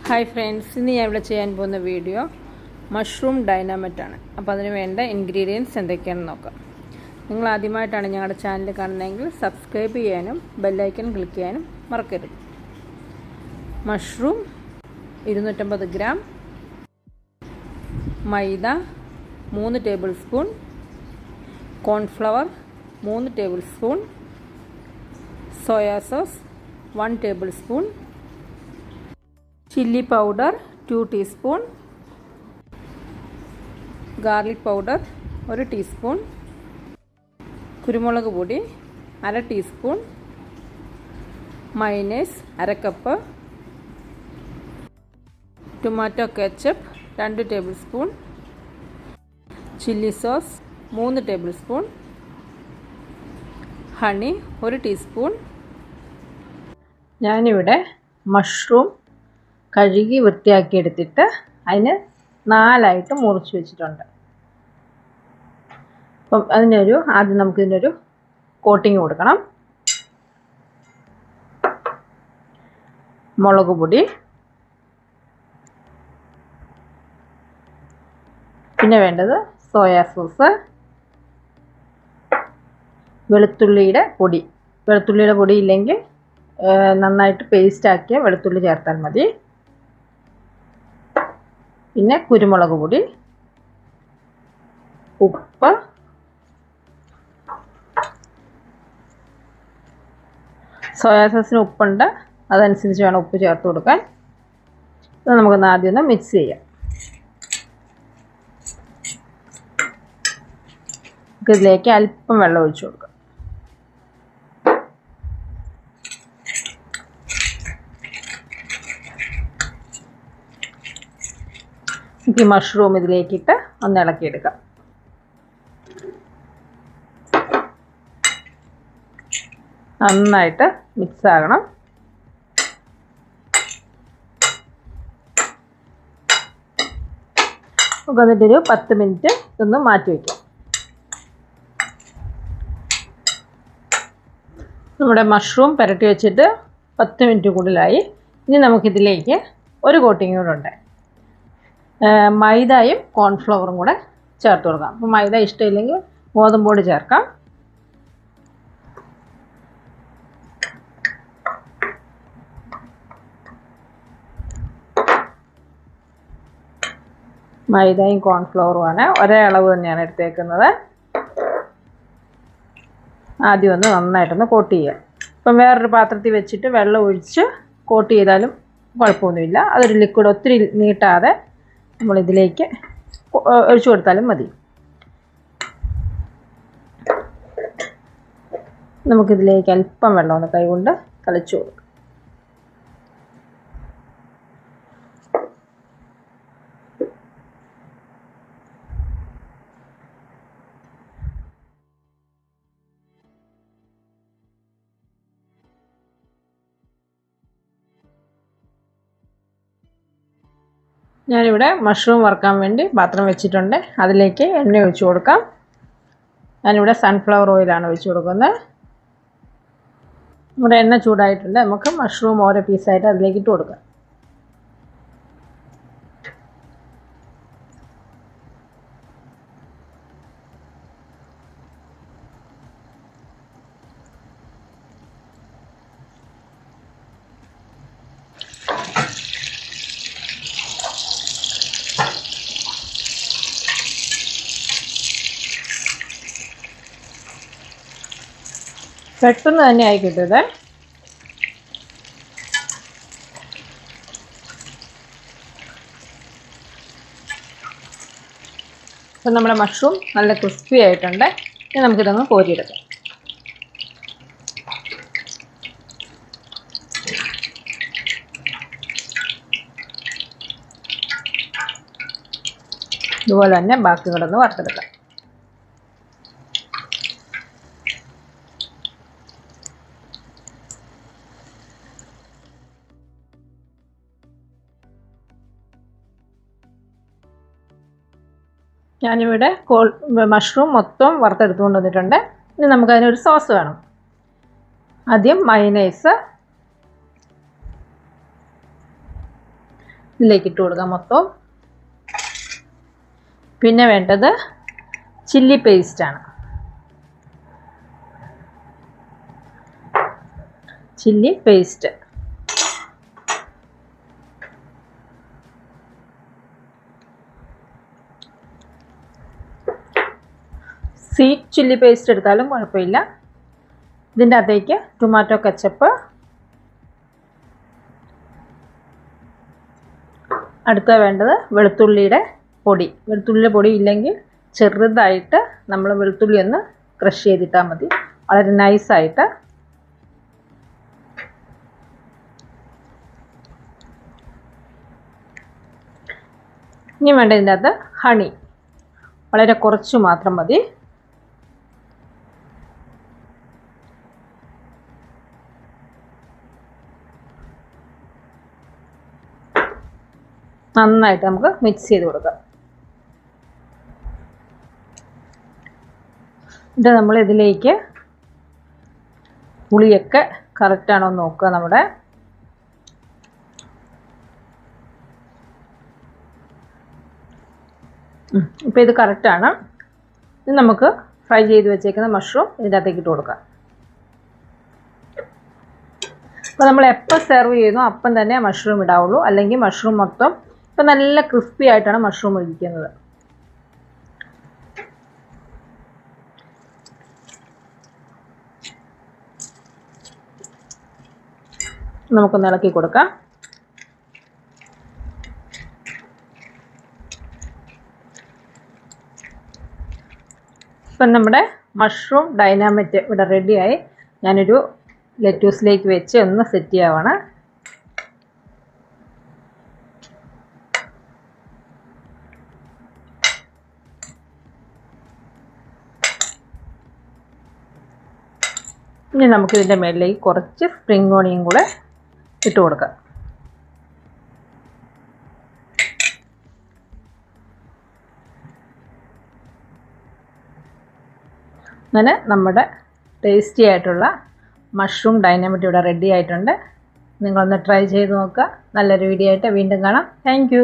Hi friends, ഇന്ന് ഞാൻ ഇവിടെ ചെയ്യാൻ പോകുന്ന വീഡിയോ മഷ്റൂം ഡൈനാമൈറ്റ് ആണ്. അപ്പോൾ അതിന് വേണ്ട ഇൻഗ്രീഡിയൻസ് എന്തൊക്കെയാണെന്ന് നോക്കാം. നിങ്ങൾ ആദ്യമായിട്ടാണ് ഞങ്ങളുടെ ചാനൽ കാണുന്നതെങ്കിൽ സബ്സ്ക്രൈബ് ചെയ്യാനും ബെല്ലൈക്കൺ ക്ലിക്ക് ചെയ്യാനും മറക്കരുത്. മഷ്റൂം 250 ഗ്രാം, മൈദ 3 table spoon, cornflour 3 table spoon, soya sauce 1 table spoon, chilli powder 2 teaspoon, garlic powder 1 teaspoon, കുരുമുളക് പൊടി 1/2 teaspoon, mayonnaise 1/2 cup, tomato ketchup 2 table spoon, chilli sauce 3 table spoon, honey 1 teaspoon. ഞാനിവിടെ mushroom കഴുകി വൃത്തിയാക്കി എടുത്തിട്ട് അതിന് 4ആയിട്ട് മുറിച്ച് വെച്ചിട്ടുണ്ട്. അപ്പം ആദ്യം നമുക്കിതിനൊരു കോട്ടിങ് കൊടുക്കണം. മുളക് പൊടി, പിന്നെ വേണ്ടത് സോയാ സോസ്, വെളുത്തുള്ളിയുടെ പൊടി. വെളുത്തുള്ളിയുടെ പൊടി ഇല്ലെങ്കിൽ നന്നായിട്ട് പേസ്റ്റ് ആക്കിയ വെളുത്തുള്ളി ചേർത്താൽ മതി. പിന്നെ കുരുമുളക് പൊടി, ഉപ്പ്, സോയാ സോസിന് ഉപ്പുണ്ട്, അതനുസരിച്ച് വേണം ഉപ്പ് ചേർത്ത് കൊടുക്കാൻ. ഇത് നമുക്കൊന്ന് ആദ്യം ഒന്ന് മിക്സ് ചെയ്യാം. ഇതിലേക്ക് അല്പം വെള്ളം ഒഴിച്ചു കൊടുക്കാം. ഈ മഷ്റൂം ഇതിലേക്കിട്ട് ഒന്ന് ഇളക്കിയെടുക്കാം. നന്നായിട്ട് മിക്സ് ആകണം. നമുക്ക് എന്നിട്ടൊരു 10 മിനിറ്റ് ഇതൊന്ന് മാറ്റി വയ്ക്കാം. നമ്മുടെ മഷ്റൂം പുരട്ടി വെച്ചിട്ട് 10 മിനിറ്റ് കൂടുതലായി. ഇനി നമുക്കിതിലേക്ക് ഒരു കോട്ടിങ് കൂടെ ഉണ്ട്. മൈദയും കോൺഫ്ലവറും കൂടെ ചേർത്ത് കൊടുക്കാം. അപ്പോൾ മൈദ ഇഷ്ടമില്ലെങ്കിൽ ഗോതമ്പ് പൊടി ചേർക്കാം. മൈദയും കോൺഫ്ലവറുമാണ് ഒരേ അളവ് തന്നെയാണ് എടുത്തേക്കുന്നത്. ആദ്യം ഒന്ന് നന്നായിട്ടൊന്ന് കോട്ട് ചെയ്യുക. ഇപ്പം വേറൊരു പാത്രത്തിൽ വെച്ചിട്ട് വെള്ളം ഒഴിച്ച് കോട്ട് ചെയ്താലും കുഴപ്പമൊന്നുമില്ല. അതൊരു ലിക്വിഡ് ഒത്തിരി നീട്ടാതെ നമ്മളിതിലേക്ക് ഒഴിച്ചു കൊടുത്താലും മതി. നമുക്കിതിലേക്ക് അല്പം വെള്ളം ഒന്ന് കൈകൊണ്ട് തളിച്ചു കൊടുക്കാം. ഞാനിവിടെ മഷ്റൂം വറുക്കാൻ വേണ്ടി പാത്രം വെച്ചിട്ടുണ്ട്. അതിലേക്ക് എണ്ണ ഒഴിച്ചു കൊടുക്കാം. ഞാനിവിടെ സൺഫ്ലവർ ഓയിലാണ് ഒഴിച്ചു കൊടുക്കുന്നത്. നമ്മുടെ എണ്ണ ചൂടായിട്ടുണ്ട്. നമുക്ക് മഷ്റൂം ഓരോ പീസായിട്ട് അതിലേക്ക് ഇട്ട് കൊടുക്കാം. പെട്ടെന്ന് തന്നെ ആയി കിട്ടുന്നത്. അപ്പം നമ്മുടെ മഷ്റൂം നല്ല ക്രിസ്പി ആയിട്ടുണ്ട്. ഇനി നമുക്കിതൊന്ന് കോരിയെടുക്കാം. ഇതുപോലെ തന്നെ ബാക്കി കിടന്ന് വറുത്തെടുക്കാം. ഞാനിവിടെ മഷ്റൂം മൊത്തം വറുത്തെടുത്തുകൊണ്ട് വന്നിട്ടുണ്ട്. ഇനി നമുക്കതിനൊരു സോസ് വേണം. ആദ്യം മയണൈസ് ഇതിലേക്ക് ഇട്ട് കൊടുക്കാം മൊത്തം. പിന്നെ വേണ്ടത് ചില്ലി പേസ്റ്റാണ്. Chilli paste sweet chilli paste എടുത്താലും കുഴപ്പമില്ല. ഇതിൻ്റെ അകത്തേക്ക് ടൊമാറ്റോ കെച്ചപ്പ്, അടുത്ത വേണ്ടത് വെളുത്തുള്ളിയുടെ പൊടി. വെളുത്തുള്ളിയുടെ പൊടി ഇല്ലെങ്കിൽ ചെറുതായിട്ട് നമ്മൾ വെളുത്തുള്ളി ഒന്ന് ക്രഷ് ചെയ്തിട്ടാൽ മതി, വളരെ നൈസായിട്ട്. ഇനി വേണ്ട ഇതിൻ്റെ അകത്ത് ഹണി, വളരെ കുറച്ച് മാത്രം മതി. നന്നായിട്ട് നമുക്ക് മിക്സ് ചെയ്ത് കൊടുക്കാം. ഇത് നമ്മൾ ഇതിലേക്ക് പുളിയൊക്കെ കറക്റ്റാണോ എന്ന് നോക്കുക. നമ്മുടെ ഇപ്പോൾ ഇത് കറക്റ്റാണ്. ഇത് നമുക്ക് ഫ്രൈ ചെയ്ത് വെച്ചേക്കുന്ന മഷ്റൂം ഇതിൻ്റെ അകത്തേക്ക് ഇട്ട് കൊടുക്കാം. അപ്പോൾ നമ്മൾ എപ്പോൾ സെർവ് ചെയ്യുന്നു അപ്പം തന്നെ മഷ്റൂം ഇടാവുള്ളൂ, അല്ലെങ്കിൽ മഷ്റൂം മൊത്തം ഇപ്പം നല്ല ക്രിസ്പി ആയിട്ടാണ് മഷ്റൂം ഇരിക്കുന്നത്. നമുക്കൊന്ന് ഇളക്കി കൊടുക്കാം. ഇപ്പം നമ്മുടെ മഷ്റൂം ഡൈനാമൈറ്റ് ഇവിടെ റെഡിയായി. ഞാനൊരു ലെറ്റൂസിലേക്ക് വെച്ച് ഒന്ന് സെറ്റ് ചെയ്യാവാണ്. ഇനി നമുക്കിതിൻ്റെ മേളിലേക്ക് കുറച്ച് സ്പ്രിംഗ് ഓണിയൻ കൂടെ ഇട്ട് കൊടുക്കാം. അങ്ങനെ നമ്മുടെ ടേസ്റ്റി ആയിട്ടുള്ള മഷ്റൂം ഡൈനാമൈറ്റ് ഇവിടെ റെഡി ആയിട്ടുണ്ട്. നിങ്ങളൊന്ന് ട്രൈ ചെയ്ത് നോക്കുക. നല്ലൊരു വീഡിയോ ആയിട്ട് വീണ്ടും കാണാം. താങ്ക്